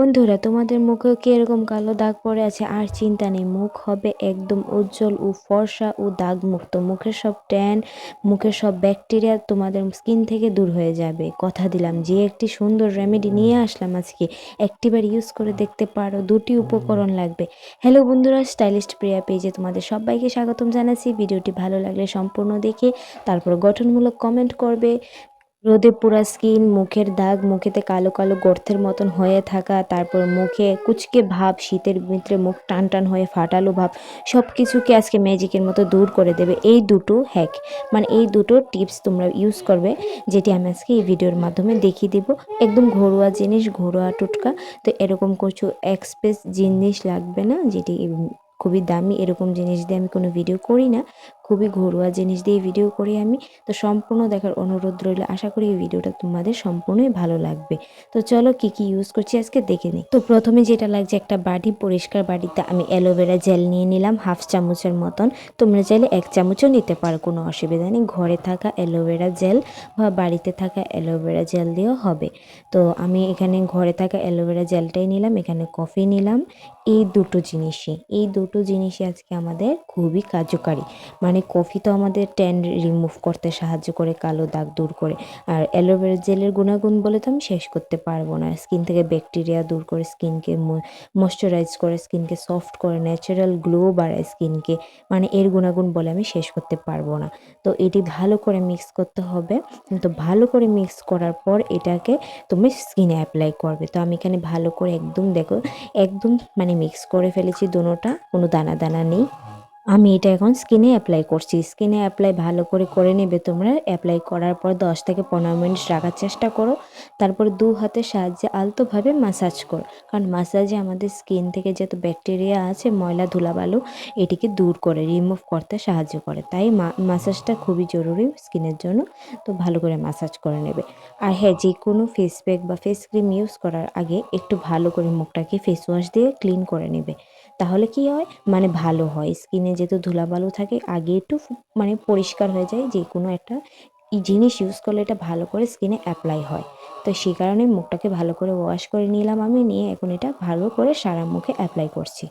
বন্ধুরা, তোমাদের মুখেও কি এরকম কালো দাগ পড়ে আছে? আর চিন্তা নেই, মুখ হবে একদম উজ্জ্বল ও ফর্সা ও দাগ মুক্ত। মুখের সব ট্যান, মুখের সব ব্যাকটেরিয়া তোমাদের স্কিন থেকে দূর হয়ে যাবে। কথা দিলাম, যে একটি সুন্দর রেমেডি নিয়ে আসলাম আজকে, একটিবার ইউজ করে দেখতে পারো। দুটি উপকরণ লাগবে। হ্যালো বন্ধুরা, স্টাইলিস্ট প্রিয়া পেজে তোমাদের সবাইকে স্বাগতম জানাচ্ছি। ভিডিওটি ভালো লাগলে সম্পূর্ণ দেখে তারপর গঠনমূলক কমেন্ট করবে। রোদে পুরা স্কিন, মুখের দাগ, মুখেতে কালো কালো গর্তের মতন হয়ে থাকা, তারপর মুখে কুচকে ভাব, শীতের ভিতরে মুখ টান টান হয়ে ফাটালো ভাব, সব কিছুকে আজকে ম্যাজিকের মতো দূর করে দেবে এই দুটো হ্যাক। মানে এই দুটো টিপস তোমরা ইউজ করবে, যেটি আমি আজকে এই ভিডিওর মাধ্যমে দেখিয়ে দেবো। একদম ঘরোয়া জিনিস, ঘরোয়া টোটকা। তো এরকম কিছু এক্সপ্রেস জিনিস লাগবে না, যেটি খুবই দামি। এরকম জিনিস দিয়ে আমি কোনো ভিডিও করি না, খুবই ঘরোয়া জিনিস দিয়ে ভিডিও করি আমি। তো সম্পূর্ণ দেখার অনুরোধ রইল। আশা করি এই ভিডিওটা তোমাদের সম্পূর্ণই ভালো লাগবে। তো চলো কি কি ইউজ করছি আজকে দেখে নিই। তো প্রথমে যেটা লাগছে, একটা বাটি, পরিষ্কার বাটিতে আমি অ্যালোভেরা জেল নিয়ে নিলাম হাফ চামচের মতন। তোমরা চাইলে 1 চামচও নিতে পারো, কোনো অসুবিধা নেই। ঘরে থাকা অ্যালোভেরা জেল বা বাড়িতে থাকা অ্যালোভেরা জেল দিয়েও হবে। তো আমি এখানে ঘরে থাকা অ্যালোভেরা জেলটাই নিলাম, এখানে কফি নিলাম। এই দুটো জিনিসই আজকে আমাদের খুবই কার্যকারী। মানে কফি তো আমাদের ট্যান রিমুভ করতে সাহায্য করে, কালো দাগ দূর করে। আর অ্যালোভেরা জেলের গুণাগুণ বলে তো আমি শেষ করতে পারবো না। স্কিন থেকে ব্যাকটেরিয়া দূর করে, স্কিনকে ময়শ্চারাইজ করে, স্কিনকে সফট করে, ন্যাচারাল গ্লো বাড়ায় স্কিনকে। মানে এর গুণাগুণ বলে আমি শেষ করতে পারবো না। তো এটি ভালো করে মিক্স করতে হবে। তো ভালো করে মিক্স করার পর এটাকে তুমি স্কিনে অ্যাপ্লাই করবে। তো আমি এখানে ভালো করে একদম দেখো, একদম মানে মিক্স করে ফেলেছি, দুটোটা কোনো দানা দানা নেই। আমি এটা এখন স্কিনে অ্যাপ্লাই করছি। স্কিনে অ্যাপ্লাই ভালো করে নেবে তোমরা। অ্যাপ্লাই করার পর 10 থেকে 15 মিনিট রাখার চেষ্টা করো। তারপর 2 হাতের সাহায্যে আলতোভাবে মাসাজ করো, কারণ মাসাজে আমাদের স্কিন থেকে যত ব্যাকটেরিয়া আছে, ময়লা ধুলাবালু, এটিকে দূর করে, রিমুভ করতে সাহায্য করে। তাই মাসাজটা খুবই জরুরি স্কিনের জন্য। তো ভালো করে মাসাজ করে নেবে। আর হ্যাঁ, যে কোনো ফেস প্যাক বা ফেস ক্রিম ইউজ করার আগে একটু ভালো করে মুখটাকে ফেস ওয়াশ দিয়ে ক্লিন করে নেবে। তাহলে কি হয়, মানে ভালো হয়। স্কিনে যেহেতু ধুলাবালু থাকে, আগে একটু মানে পরিষ্কার হয়ে যায়। যে কোনো একটা জিনিস ইউজ করলে এটা ভালো করে স্কিনে অ্যাপ্লাই হয়। তো সেই কারণে মুখটাকে ভালো করে ওয়াশ করে নিলাম আমি, নিয়ে এখন এটা ভালো করে সারা মুখে অ্যাপ্লাই করছি।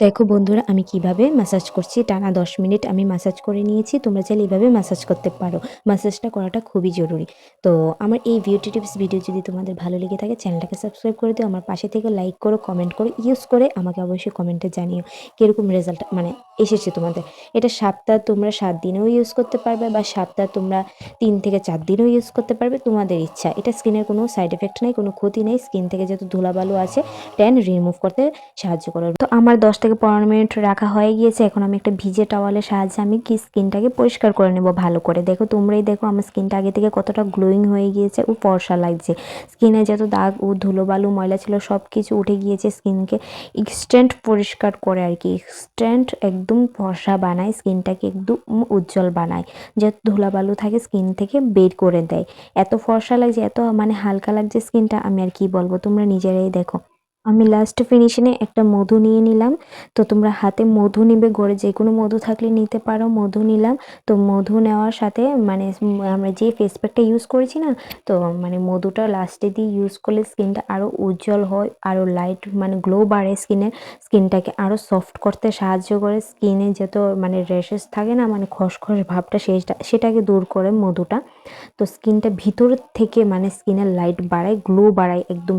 দেখো বন্ধুরা, আমি কিভাবে ম্যাসাজ করছি। টানা 10 মিনিট আমি ম্যাসাজ করে নিয়েছি। তোমরা চাইলে এইভাবে ম্যাসাজ করতে পারো। ম্যাসাজটা করাটা খুবই জরুরি। তো আমার এই বিউটি টিপস ভিডিও যদি তোমাদের ভালো লেগে থাকে, চ্যানেলটাকে সাবস্ক্রাইব করে দিও। আমার পাশে থেকে লাইক করো, কমেন্ট করো, ইউজ করে আমাকে অবশ্যই কমেন্টে জানিও কীরকম রেজাল্ট মানে এসেছে তোমাদের। এটা সপ্তাহ তোমরা 7 দিনেও ইউজ করতে পারবে, বা সপ্তাহ তোমরা 3 থেকে 4 দিনও ইউজ করতে পারবে, তোমাদের ইচ্ছা। এটা স্কিনের কোনো সাইড এফেক্ট নেই, কোনো ক্ষতি নেই। স্কিন থেকে যত ধুলাবালু আছে, ট্যান রিমুভ করতে সাহায্য করে। তো আমার 10 থেকে 15 মিনিট রাখা হয়ে গিয়েছে। এখন আমি একটা ভিজে টাওয়ালের সাহায্যে আমি কি স্কিনটাকে পরিষ্কার করে নেব ভালো করে। দেখো, তোমরাই দেখো আমার স্কিনটা আগে থেকে কতটা গ্লোয়িং হয়ে গিয়েছে ও ফর্সা লাগছে। স্কিনে যত দাগ ও ধুলোবালু ময়লা ছিল সব কিছু উঠে গিয়েছে। স্কিনকে ইনস্ট্যান্ট পরিষ্কার করে আর কি, ইনস্ট্যান্ট একদম ফর্সা বানায়, স্কিনটাকে একদম উজ্জ্বল বানায়। যত ধুলাবালু থাকে স্কিন থেকে বের করে দেয়। এত ফর্সা লাগছে, এত মানে হালকা লাগছে স্কিনটা, আমি আর কি বলবো, তোমরা নিজেরাই দেখো। আমি লাস্ট ফিনিশিংয়ে একটা মধু নিয়ে নিলাম। তো তোমরা হাতে মধু নিবে, ঘরে যে কোনো মধু থাকলে নিতে পারো। মধু নিলাম। তো মধু নেওয়ার সাথে মানে আমরা যে ফেস প্যাকটা ইউজ করেছি না, তো মানে মধুটা লাস্টে দিয়ে ইউজ করলে স্কিনটা আরও উজ্জ্বল হয়, আরও লাইট মানে গ্লো বাড়ে স্কিনের। স্কিনটাকে আরও সফট করতে সাহায্য করে। স্কিনে যত মানে র্যাশেস থাকে না, মানে খসখস ভাবটা, সেটাকে দূর করে মধুটা। তো স্কিনটা ভিতর থেকে মানে স্কিনের লাইট বাড়ায়, গ্লো বাড়ায় একদম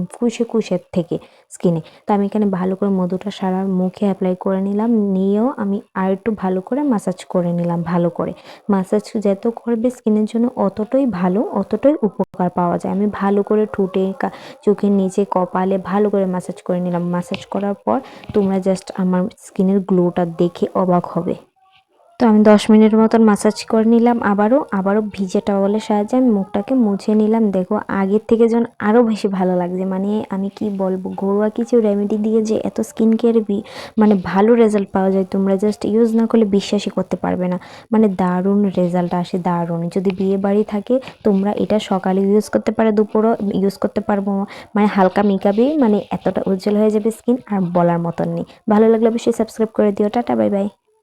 কুশের থেকে স্কিনে। তো আমি এখানে ভালো করে মধুটা সারা মুখে অ্যাপ্লাই করে নিলাম। নিয়েও আমি আর একটু ভালো করে মাসাজ করে নিলাম। ভালো করে মাসাজ যত করবে স্কিনের জন্য অতটাই ভালো, অতটাই উপকার পাওয়া যায়। আমি ভালো করে ঠোঁটে, চোখের নিচে, কপালে ভালো করে মাসাজ করে নিলাম। মাসাজ করার পর তোমরা জাস্ট আমার স্কিনের গ্লোটা দেখে অবাক হবে। তো আমি 10 মিনিট মতন মাসাজ করে নিলাম। আবারও ভিজে টাওয়ালের সাহায্যে আমি মুখটাকে মুছে নিলাম। দেখো, আগের থেকে যেন আরও বেশি ভালো লাগছে। মানে আমি কি বলবো, ঘরোয়া কিছু রেমেডি দিয়ে যে এত স্কিন কেয়ার মানে ভালো রেজাল্ট পাওয়া যায়, তোমরা জাস্ট ইউজ না করলে বিশ্বাসই করতে পারবে না। মানে দারুণ রেজাল্ট আসে, দারুণ। যদি বিয়ে বাড়ি থাকে, তোমরা এটা সকালে ইউজ করতে পারো, দুপুরও ইউজ করতে পারবো। মানে হালকা মেকআপে মানে এতটা উজ্জ্বল হয়ে যাবে স্কিন, আর বলার মতন নেই। ভালো লাগলে অবশ্যই সাবস্ক্রাইব করে দিও। Tata, bye bye.